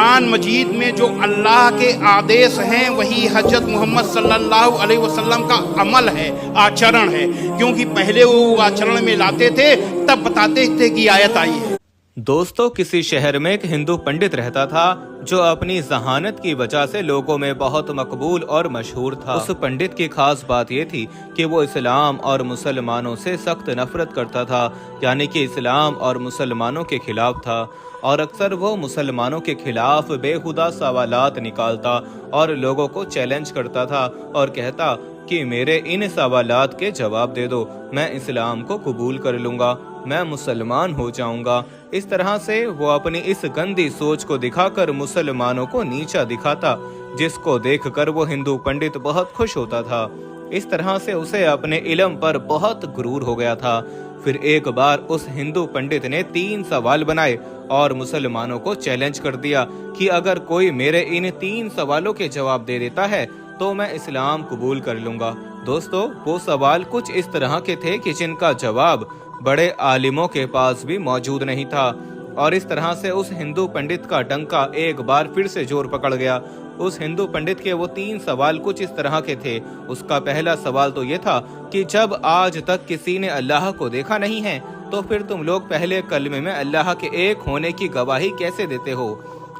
कुरान मजीद में जो अल्लाह के आदेश हैं वही हजरत मोहम्मद सल्लल्लाहु अलैहि वसल्लम का अमल है, आचरण है। क्योंकि पहले वो आचरण में लाते थे, तब बताते थे कि आयत आई है। दोस्तों, किसी शहर में एक हिंदू पंडित रहता था जो अपनी जहानत की वजह से लोगों में बहुत मकबूल और मशहूर था। उस पंडित की खास बात ये थी कि वो इस्लाम और मुसलमानों से सख्त नफरत करता था, यानी कि इस्लाम और मुसलमानों के खिलाफ था। और अक्सर वो मुसलमानों के खिलाफ बेहुदा सवालात निकालता और लोगों को चैलेंज करता था और कहता कि मेरे इन सवालात के जवाब दे दो, मैं इस्लाम को कबूल कर लूंगा, मैं मुसलमान हो जाऊंगा। इस तरह से वो अपनी इस गंदी सोच को दिखाकर मुसलमानों को नीचा दिखाता, जिसको देखकर वो हिंदू पंडित बहुत खुश होता था। इस तरह से उसे अपने इल्म पर बहुत गुरूर हो गया था। फिर एक बार उस हिंदू पंडित ने 3 सवाल बनाए और मुसलमानों को चैलेंज कर दिया कि अगर कोई मेरे इन 3 सवालों के जवाब दे देता है तो मैं इस्लाम कबूल कर लूंगा। दोस्तों, वो सवाल कुछ इस तरह के थे कि जिनका जवाब बड़े आलिमों के पास भी मौजूद नहीं था। और इस तरह से उस हिंदू पंडित का डंका एक बार फिर से जोर पकड़ गया। उस हिंदू पंडित के वो 3 सवाल कुछ इस तरह के थे। उसका पहला सवाल तो ये था कि जब आज तक किसी ने अल्लाह को देखा नहीं है तो फिर तुम लोग पहले कलमे में अल्लाह के एक होने की गवाही कैसे देते हो,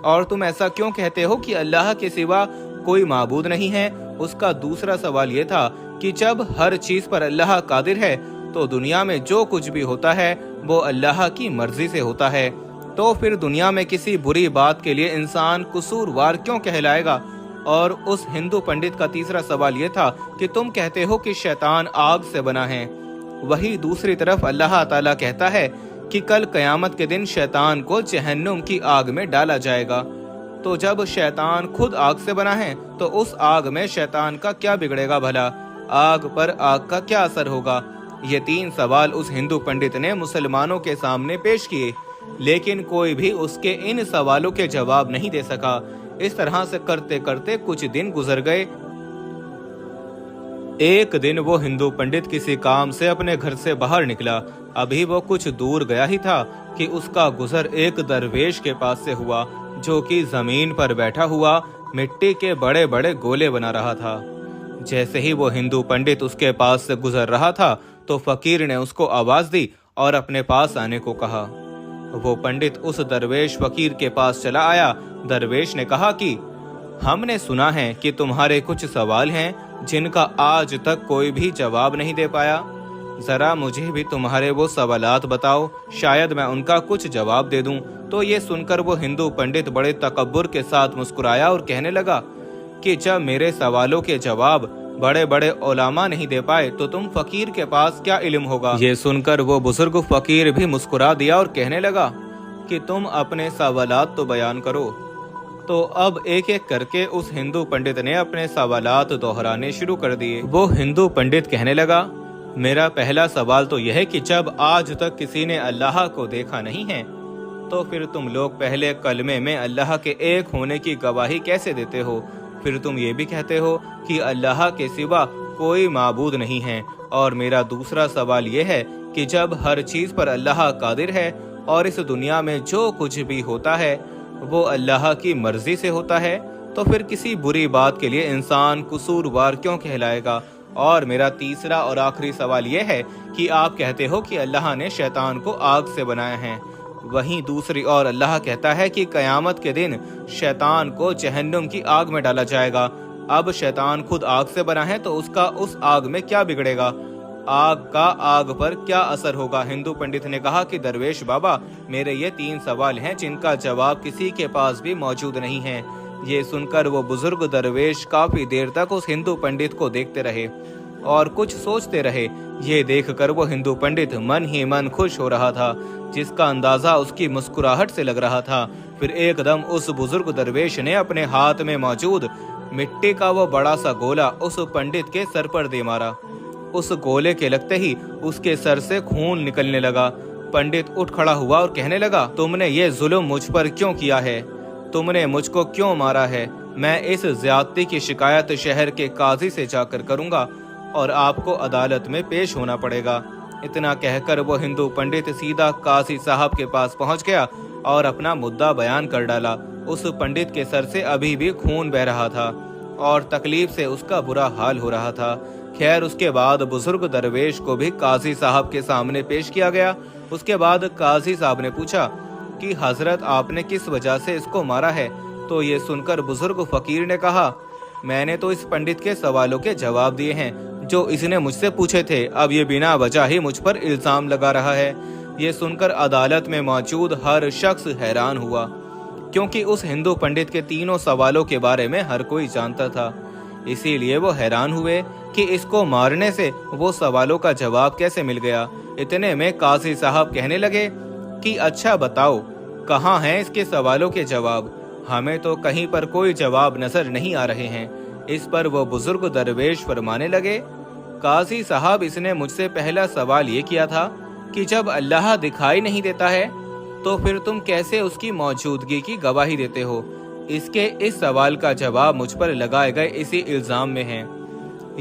और तुम ऐसा क्यों कहते हो कि अल्लाह के सिवा कोई माबूद नहीं है। उसका दूसरा सवाल ये था कि जब हर चीज पर अल्लाह कादिर है तो दुनिया में जो कुछ भी होता है वो अल्लाह की मर्जी से होता है, तो फिर दुनिया में किसी बुरी बात के लिए इंसान कसूरवार क्यों कहलाएगा। और उस हिंदू पंडित का तीसरा सवाल ये था कि तुम कहते हो कि शैतान आग से बना है, वही दूसरी तरफ अल्लाह ताला कहता है कि कल कयामत के दिन शैतान को जहन्नुम की आग में डाला जाएगा। तो जब शैतान खुद आग से बना है तो उस आग में शैतान का क्या बिगड़ेगा भला, आग पर आग का क्या असर होगा। ये 3 सवाल उस हिंदू पंडित ने मुसलमानों के सामने पेश किए, लेकिन कोई भी उसके इन सवालों के जवाब नहीं दे सका। इस तरह से करते करते कुछ दिन गुजर गए। एक दिन वो हिंदू पंडित किसी काम से अपने घर से बाहर निकला। अभी वो कुछ दूर गया ही था कि उसका गुजर एक दरवेश के पास से हुआ, जो कि जमीन पर बैठा हुआ मिट्टी के बड़े बड़े गोले बना रहा था। जैसे ही वो हिंदू पंडित उसके पास से गुजर रहा था तो फकीर ने उसको आवाज दी और अपने पास आने को कहा। वो पंडित उस दरवेश फकीर के पास चला आया। दरवेश ने कहा कि हमने सुना है कि तुम्हारे कुछ सवाल हैं जिनका आज तक कोई भी जवाब नहीं दे पाया। जरा मुझे भी तुम्हारे वो सवालात बताओ, शायद मैं उनका कुछ जवाब दे दूं। तो ये सुनकर वो हिंदू पंडित बड़े तकब्बुर के साथ मुस्कुराया और कहने लगा कि जब मेरे सवालों के जवाब बड़े बड़े उलामा नहीं दे पाए तो तुम फकीर के पास क्या इल्म होगा। ये सुनकर वो बुजुर्ग फकीर भी मुस्कुरा दिया और कहने लगा कि तुम अपने सवालात तो बयान करो। तो अब एक एक करके उस हिंदू पंडित ने अपने सवालात दोहराने शुरू कर दिए। वो हिंदू पंडित कहने लगा, मेरा पहला सवाल तो यह है कि जब आज तक किसी ने अल्लाह को देखा नहीं है तो फिर तुम लोग पहले कलमे में अल्लाह के एक होने की गवाही कैसे देते हो। फिर तुम ये भी कहते हो कि अल्लाह के सिवा कोई माबूद नहीं है। और मेरा दूसरा सवाल ये है कि जब हर चीज पर अल्लाह कादिर है और इस दुनिया में जो कुछ भी होता है वो अल्लाह की मर्जी से होता है, तो फिर किसी बुरी बात के लिए इंसान कसूरवार क्यों कहलाएगा। और मेरा तीसरा और आखिरी सवाल ये है कि आप कहते हो कि अल्लाह ने शैतान को आग से बनाया है, वहीं दूसरी ओर अल्लाह कहता है कि कयामत के दिन शैतान को जहन्नुम की आग में डाला जाएगा। अब शैतान खुद आग से बना है तो उसका उस आग में क्या बिगड़ेगा, आग का आग पर क्या असर होगा। हिंदू पंडित ने कहा कि दरवेश बाबा, मेरे ये 3 सवाल हैं जिनका जवाब किसी के पास भी मौजूद नहीं है। ये सुनकर वो बुजुर्ग दरवेश काफी देर तक उस हिंदू पंडित को देखते रहे और कुछ सोचते रहे। ये देखकर वो हिंदू पंडित मन ही मन खुश हो रहा था, जिसका अंदाजा उसकी मुस्कुराहट से लग रहा था। फिर एकदम उस बुजुर्ग दरवेश ने अपने हाथ में मौजूद मिट्टी का वो बड़ा सा गोला उस पंडित के सर पर दे मारा। उस गोले के लगते ही उसके सर से खून निकलने लगा। पंडित उठ खड़ा हुआ और कहने लगा, तुमने ये जुल्म मुझ पर क्यों किया है, तुमने मुझको क्यों मारा है। मैं इस ज्यादती की शिकायत शहर के काजी से जाकर करूंगा और आपको अदालत में पेश होना पड़ेगा। इतना कहकर वो हिंदू पंडित सीधा काजी साहब के पास पहुंच गया और अपना मुद्दा बयान कर डाला। उस पंडित के सर से अभी भी खून बह रहा था और तकलीफ से उसका बुरा हाल हो रहा था। खैर, उसके बाद बुजुर्ग दरवेश को भी काजी साहब के सामने पेश किया गया। उसके बाद काजी साहब ने पूछा कि हजरत, आपने किस वजह से इसको मारा है? तो ये सुनकर बुजुर्ग फकीर ने कहा, मैंने तो इस पंडित के सवालों के जवाब दिए हैं जो इसने मुझसे पूछे थे। अब ये बिना वजह ही मुझ पर इल्जाम लगा रहा है। ये सुनकर अदालत में मौजूद हर शख्स हैरान हुआ, क्योंकि उस हिंदू पंडित के तीनों सवालों के बारे में हर कोई जानता था। इसीलिए वो हैरान हुए कि इसको मारने से वो सवालों का जवाब कैसे मिल गया। इतने में काजी साहब कहने लगे कि अच्छा बताओ, कहाँ हैं इसके सवालों के जवाब? हमें तो कहीं पर कोई जवाब नजर नहीं आ रहे हैं। इस पर वो बुजुर्ग दरवेश फरमाने लगे, काजी साहब, इसने मुझसे पहला सवाल ये किया था कि जब अल्लाह दिखाई नहीं देता है तो फिर तुम कैसे उसकी मौजूदगी की गवाही देते हो? इसके इस सवाल का जवाब मुझ पर लगाए गए इसी इल्जाम में है।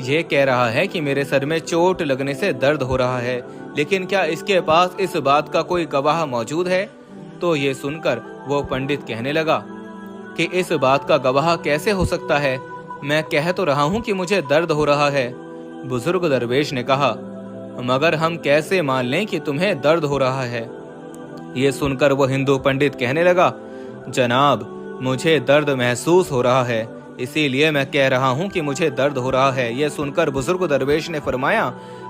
ये कह रहा है कि मेरे सर में चोट लगने से दर्द हो रहा है, लेकिन क्या इसके पास इस बात का कोई गवाह मौजूद है? तो ये सुनकर वो पंडित कहने लगा कि इस बात का गवाह कैसे हो सकता है? मैं कह तो रहा हूँ कि मुझे दर्द हो रहा है। बुजुर्ग दरवेश ने कहा, मगर हम कैसे मान लें कि तुम्हें दर्द हो रहा है? ये सुनकर वो हिंदू पंडित कहने लगा, जनाब, मुझे दर्द महसूस हो रहा है, इसीलिए मैं कह रहा हूँ कि मुझे दर्द हो रहा है। ये सुनकर बुजुर्ग दरवेश ने फरमाया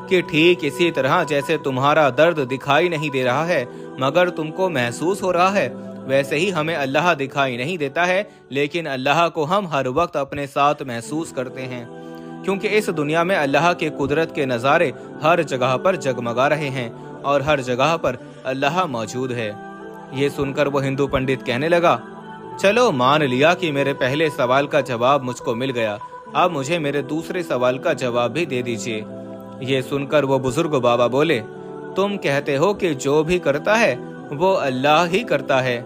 कि ठीक इसी तरह जैसे तुम्हारा दर्द दिखाई नहीं दे रहा है मगर तुमको महसूस हो रहा है, वैसे ही हमें अल्लाह दिखाई नहीं देता है, लेकिन अल्लाह को हम हर वक्त अपने साथ महसूस करते हैं, क्योंकि इस दुनिया में अल्लाह के कुदरत के नज़ारे हर जगह पर जगमगा रहे हैं और हर जगह पर अल्लाह मौजूद है। ये सुनकर वो हिंदू पंडित कहने लगा, चलो मान लिया कि मेरे पहले सवाल का जवाब मुझको मिल गया, अब मुझे मेरे दूसरे सवाल का जवाब भी दे दीजिए। ये सुनकर वो बुजुर्ग बाबा बोले, तुम कहते हो कि जो भी करता है वो अल्लाह ही करता है,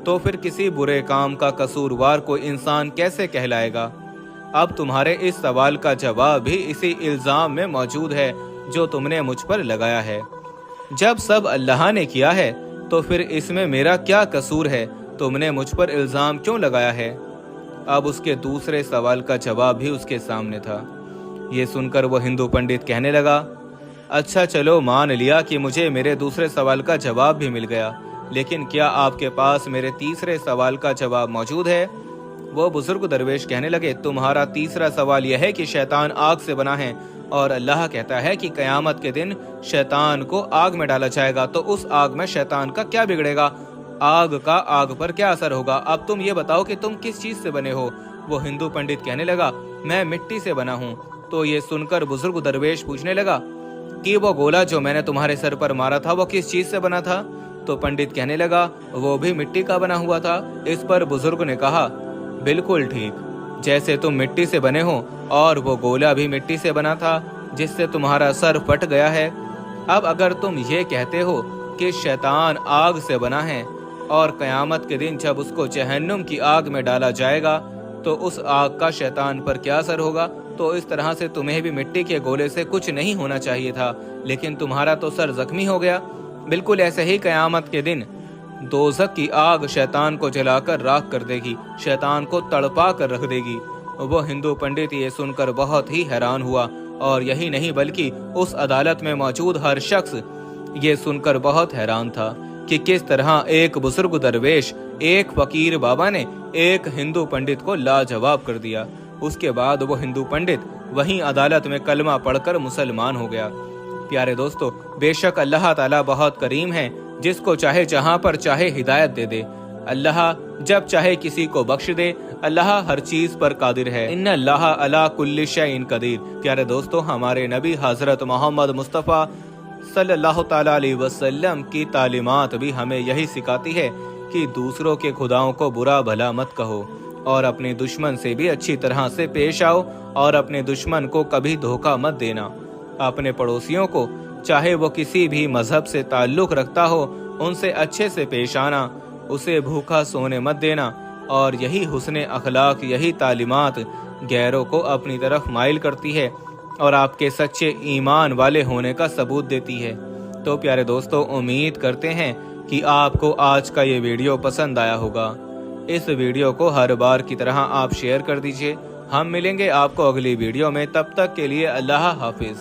तो फिर किसी बुरे काम का कसूरवार कोई इंसान कैसे कहलाएगा? अब तुम्हारे इस सवाल का जवाब भी इसी इल्जाम में मौजूद है जो तुमने मुझ पर लगाया है। जब सब अल्लाह ने किया है तो फिर इसमें मेरा क्या कसूर है? तुमने मुझ पर इल्जाम क्यों लगाया है? अब उसके दूसरे सवाल का जवाब भी उसके सामने था। ये सुनकर वो हिंदू पंडित कहने लगा, अच्छा चलो मान लिया कि मुझे मेरे दूसरे सवाल का जवाब भी मिल गया, लेकिन क्या आपके पास मेरे तीसरे सवाल का जवाब मौजूद है? वो बुजुर्ग दरवेश कहने लगे, तुम्हारा तीसरा सवाल यह है कि शैतान आग से बना है और अल्लाह कहता है कि कयामत के दिन शैतान को आग में डाला जाएगा, तो उस आग में शैतान का क्या बिगड़ेगा? आग का आग पर क्या असर होगा? अब तुम ये बताओ कि तुम किस चीज से बने हो? वो हिंदू पंडित कहने लगा, मैं मिट्टी से बना हूँ। तो ये सुनकर बुजुर्ग दरवेश पूछने लगा कि वो गोला जो मैंने तुम्हारे सर पर मारा था वो किस चीज से बना था? तो पंडित कहने लगा, वो भी मिट्टी का बना हुआ था। इस पर बुजुर्ग ने कहा, बिल्कुल ठीक, जैसे तुम मिट्टी से बने हो और वो गोला भी मिट्टी से बना था जिससे तुम्हारा सर फट गया है। अब अगर तुम ये कहते हो कि शैतान आग से बना है और कयामत के दिन जब उसको जहन्नुम की आग में डाला जाएगा तो उस आग का शैतान पर क्या असर होगा, तो इस तरह से तुम्हें भी मिट्टी के गोले से कुछ नहीं होना चाहिए था, लेकिन तुम्हारा तो सर जख्मी हो गया। बिल्कुल ऐसे ही कयामत के दिन दोज़ख की आग शैतान को जलाकर राख कर देगी, शैतान को तड़पा कर रख देगी। वो हिंदू पंडित ये सुनकर बहुत ही हैरान हुआ, और यही नहीं बल्कि उस अदालत में मौजूद हर शख्स ये सुनकर बहुत हैरान था कि किस तरह एक बुजुर्ग दरवेश, एक फकीर बाबा ने एक हिंदू पंडित को लाजवाब कर दिया। उसके बाद वो हिंदू पंडित वहीं अदालत में कलमा पढ़कर मुसलमान हो गया। प्यारे दोस्तों, बेशक अल्लाह ताला बहुत करीम है, जिसको चाहे जहां पर चाहे हिदायत दे दे। अल्लाह जब चाहे किसी को बख्श दे। अल्लाह हर चीज पर कादिर है। इन्ना अल्लाह अला कुल्ली शैइन कदीर। प्यारे दोस्तों, हमारे नबी हजरत मोहम्मद मुस्तफ़ा सल्लल्लाहु ताला अलैहि वसल्लम की तालीमात भी हमें यही सिखाती है कि दूसरों के खुदाओं को बुरा भला मत कहो और अपने दुश्मन से भी अच्छी तरह से पेश आओ, और अपने दुश्मन को कभी धोखा मत देना। अपने पड़ोसियों को, चाहे वो किसी भी मजहब से ताल्लुक रखता हो, उनसे अच्छे से पेश आना, उसे भूखा सोने मत देना। और यही हुस्ने अखलाक, यही तालीमात गैरों को अपनी तरफ माइल करती है और आपके सच्चे ईमान वाले होने का सबूत देती है। तो प्यारे दोस्तों, उम्मीद करते हैं कि आपको आज का ये वीडियो पसंद आया होगा। इस वीडियो को हर बार की तरह आप शेयर कर दीजिए। हम मिलेंगे आपको अगली वीडियो में, तब तक के लिए अल्लाह हाफिज।